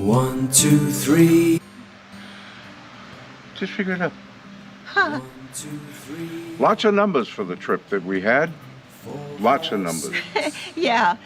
1, 2, 3. Just figure it out. Huh. 1, 2, 3. Lots of numbers for the trip that we had. Lots of numbers. Yeah.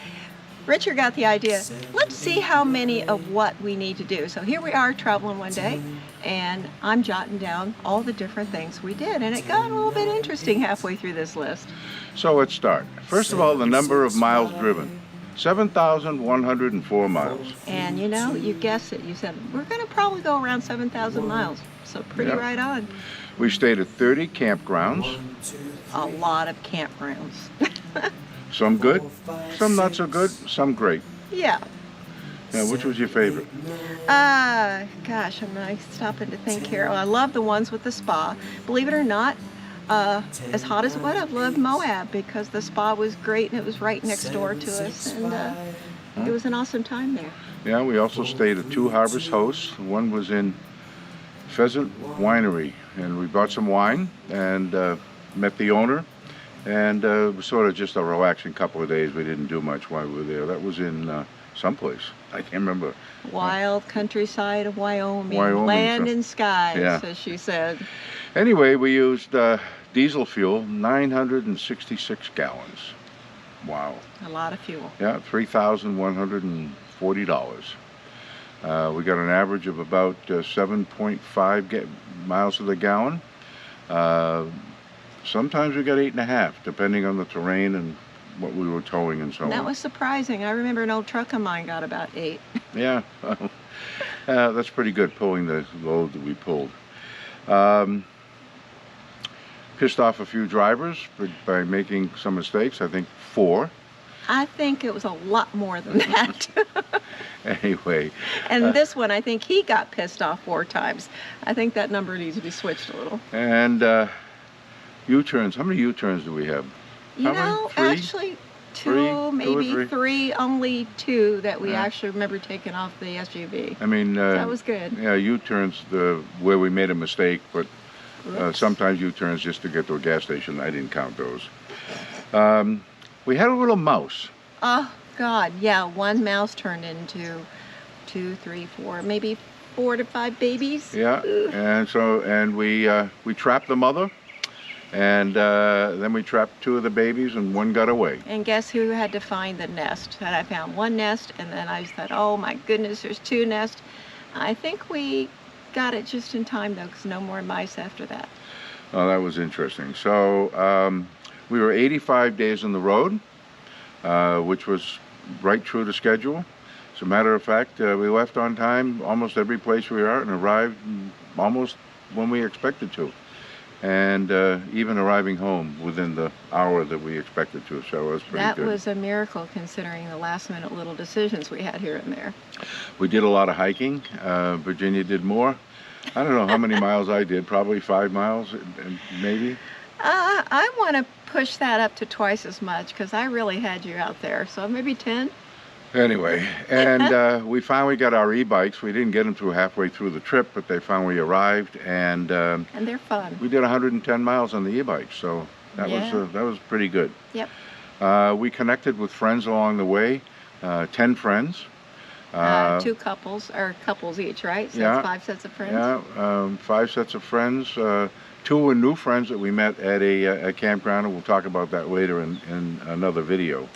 Richard got the idea. Let's see how many of what we need to do. So here we are traveling one day, and I'm jotting down all the different things we did, and it got a little bit interesting halfway through this list. So let's start. First of all, the number of miles driven. 7,104 miles. And you know, you guessed it. You said, we're going to probably go around 7,000 miles. So pretty Yep. right on. We stayed at 30 campgrounds. A lot of campgrounds. Some good, some not so good, some great. Yeah. Now, which was your favorite? Gosh, I'm not stopping to think here. I love the ones with the spa. Believe it or not, as hot as it was, I loved Moab because the spa was great and it was right next door to us, and it was an awesome time there. Yeah, we also stayed at 2 Harvest Hosts. One was in Pheasant Winery, and we bought some wine and met the owner. And it was sort of just a relaxing couple of days. We didn't do much while we were there. That was in someplace. I can't remember. Wild countryside of Wyoming, Wyoming, land so- and skies, Yeah. as she said. Anyway, we used diesel fuel, 966 gallons. Wow. A lot of fuel. Yeah, $3,140. We got an average of about 7.5 miles to the gallon. Sometimes we got 8.5, depending on the terrain and what we were towing and so And that on. was surprising. I remember an old truck of mine got about 8. Yeah, that's pretty good, pulling the load that we pulled. Pissed off a few drivers by making some mistakes, I think 4. I think it was a lot more than that. Anyway. And this one, I think he got pissed off 4 times. I think that number needs to be switched a little. And U-turns, how many U-turns do we have? You How many? know, 3? actually 2, 3, 2 or maybe 3? 3, only 2 that we Yeah. actually remember taking off the SUV. I mean, That was good. yeah, U-turns where we made a mistake, but Oops. sometimes U-turns just to get to a gas station. I didn't count those. We had a little mouse. Oh, God, yeah, one mouse turned into 2, 3, 4, maybe 4 to 5 babies. Yeah, Ugh. and we trapped the mother, and then we trapped 2 of the babies, and one got away. And guess who had to find the nest? And I found 1 nest, and then I thought, oh my goodness, there's 2 nests. I think we got it just in time, though, because no more mice after that. Oh, that was interesting. So we were 85 days on the road, which was right true to schedule. As a matter of fact, we left on time almost every place we are and arrived almost when we expected to. And even arriving home within the hour that we expected to, so it was pretty That good. was a miracle considering the last minute little decisions we had here and there. We did a lot of hiking. Virginia did more. I don't know how many miles I did, probably 5 miles, maybe. I want to push that up to twice as much because I really had you out there, so maybe 10. Anyway, and we finally got our e-bikes. We didn't get them through halfway through the trip, but they finally arrived, and And they're fun. we did 110 miles on the e-bikes, so that Yeah. was pretty good. Yep. We connected with friends along the way, 10 friends. 2 couples, or couples each, right? So yeah. that's 5 sets of friends. Yeah, 5 sets of friends. 2 were new friends that we met at a campground, and we'll talk about that later in another video.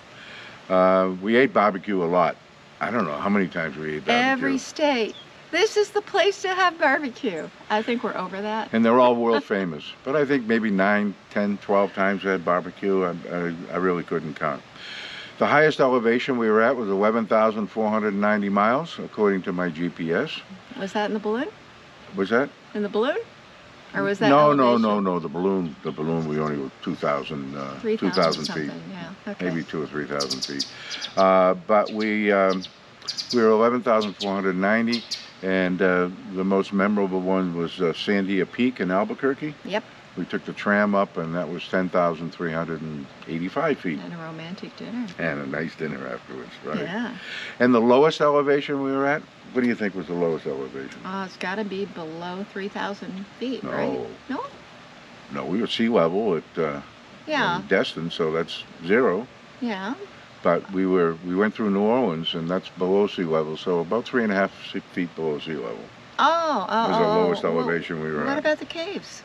We ate barbecue a lot. I don't know how many times we ate barbecue. Every state. This is the place to have barbecue. I think we're over that. And they're all world famous. But I think maybe 9, 10, 12 times we had barbecue. I really couldn't count. The highest elevation we were at was 11,490 miles, according to my GPS. Was that in the balloon? Was that? In the balloon? Or was that No, elevation? no. The balloon we only were 2,000 3,000 feet. something, yeah. Okay. Maybe 2,000 or 3,000 feet. But we were 11,490, and the most memorable one was SANDIA Peak in Albuquerque. Yep. We took the tram up, and that was 10,385 feet. And a romantic dinner. And a nice dinner afterwards, right? Yeah. And the lowest elevation we were at, what do you think was the lowest elevation? It's got to be below 3,000 feet, No. right? No? No, we were sea level at Yeah. Destin, so that's 0. Yeah. but we went through New Orleans, and that's below sea level, so about 3.5 feet below sea level. Oh, oh, Was the oh. lowest Well, elevation we were what at. about the caves?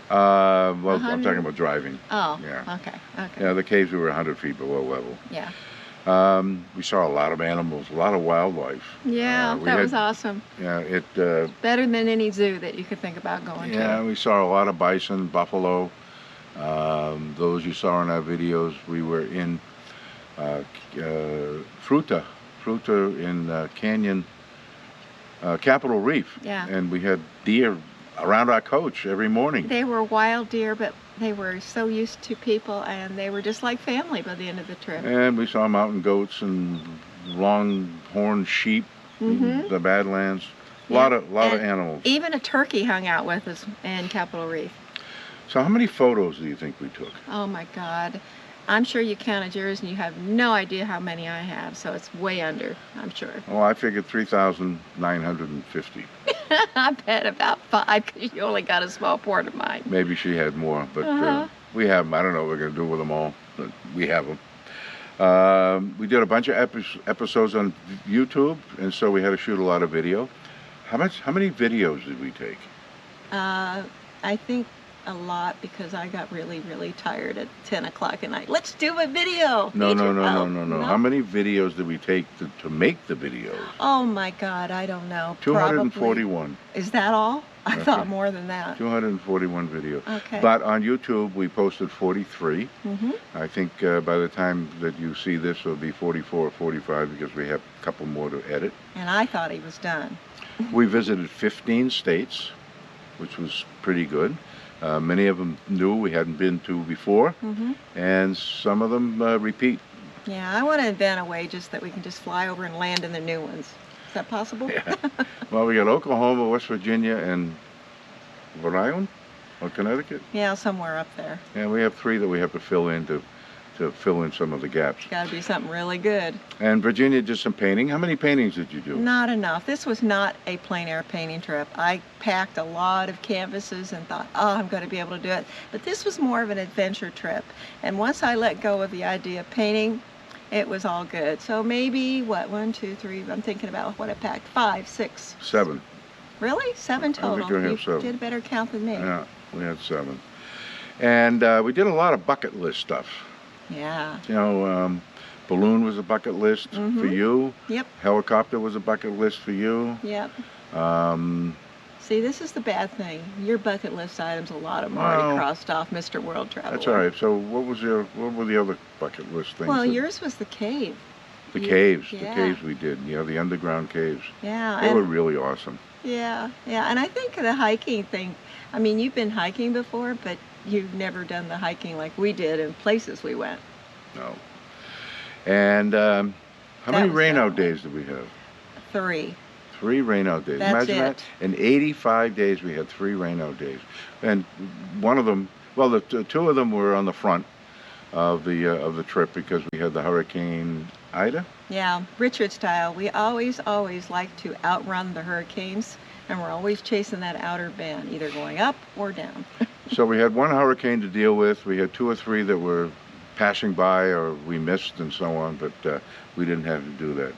Well, I'm 100? talking about driving. Oh, Yeah. okay, okay. Yeah, the caves we were 100 feet below level. Yeah. We saw a lot of animals, a lot of wildlife. Yeah, We that had- was awesome. Yeah, Better than any zoo that you could think about going yeah, to. we saw a lot of bison, buffalo. Those you saw in our videos. We were in Fruta in Canyon, Capitol Reef. Yeah. And we had deer around our coach every morning. They were wild deer, but they were so used to people, and they were just like family by the end of the trip. And we saw mountain goats and longhorn sheep in the Badlands. A lot of And animals. Even a turkey hung out with us in Capitol Reef. So how many photos do you think we took? Oh my God. I'm sure you counted yours and you have no idea how many I have, so it's way under, I'm sure. Oh, I figured 3,950. I bet about 5 because you only got a small part of mine. Maybe she had more, but we have them. I don't know what we're going to do with them all, but we have them. We did a bunch of episodes on YouTube, and so we had to shoot a lot of video. How many videos did we take? I think a lot because I got really, really tired at 10 o'clock at night. Let's do a video. No. No? How many videos did we take to make the videos? Oh my God, I don't know. 241. Probably. Is that all? I Okay. thought more than that. 241 videos. Okay. But on YouTube, we posted 43. Mm-hmm. I think by the time that you see this, it'll be 44 or 45 because we have a couple more to edit. And I thought he was done. We visited 15 states, which was pretty good. Many of them new we hadn't been to before, and some of them repeat. Yeah, I want to invent a way just that we can just fly over and land in the new ones. Is that possible? Yeah. Well, we got Oklahoma, West Virginia, and Rhode Island, or Connecticut. Yeah, somewhere up there. And we have 3 that we have to fill in to fill in some of the gaps. Got to be something really good. And Virginia did some painting. How many paintings did you do? Not enough. This was not a plein air painting trip. I packed a lot of canvases and thought, oh, I'm going to be able to do it. But this was more of an adventure trip. And once I let go of the idea of painting, it was all good. So maybe, what, 1, 2, 3, I'm thinking about what I packed. 5, 6. 7. Really? 7 total? I think you have 7. did a better count than me. Yeah, we had 7. And we did a lot of bucket list stuff. Yeah. You know, balloon was a bucket list for you. Yep. Helicopter was a bucket list for you. Yep. Um, See, this is the bad thing. Your bucket list items, a lot of them already Well, crossed off, Mr. World Traveler. that's all right. So what were the other bucket list things? Well, that- yours was the cave. the caves. Yeah. The caves we did. You know, the underground caves. Yeah. They and- were really awesome. Yeah, yeah, and I think the hiking thing, I mean, you've been hiking before, but you've never done the hiking like we did in places we went. No. And how That many was Rainout definitely- days did we have? 3. 3 Rainout days. That's Imagine it. that. In 85 days, we had 3 Rainout days. And one of them, well, the 2 of them were on the front of the trip because we had the Hurricane Ida. Yeah, Richard style. We always like to outrun the hurricanes, and we're always chasing that outer band, either going up or down. So we had 1 hurricane to deal with. We had 2 or 3 that were passing by or we missed and so on, but we didn't have to do that.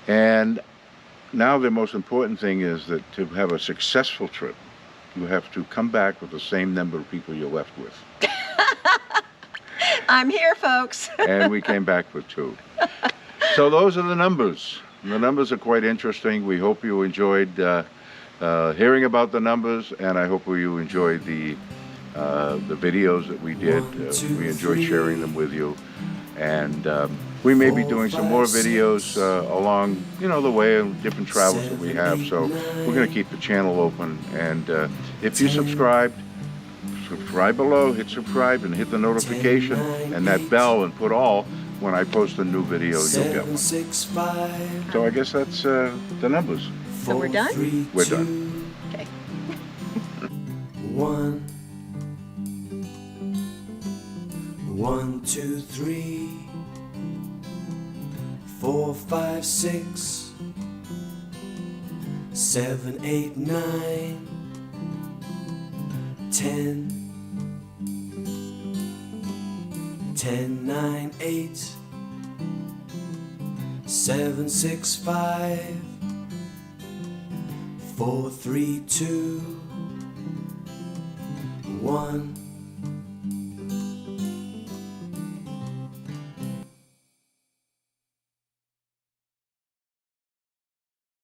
And now the most important thing is that to have a successful trip, you have to come back with the same number of people you left with. I'm here, folks. And we came back with 2. So those are the numbers. The numbers are quite interesting. We hope you enjoyed hearing about the numbers, and I hope you enjoyed the videos that we did. We enjoyed sharing them with you, and we may be doing some more videos along, you know, the way of different travels that we have. So we're going to keep the channel open, and if you subscribe below, hit subscribe and hit the notification and that bell and put all. When I post a new video, you'll get one. 765 So I guess that's the numbers. So we're done? We're done. Okay. 1 1 2 3 4 5 6 7 8 9 10 10 9 8 765 432 1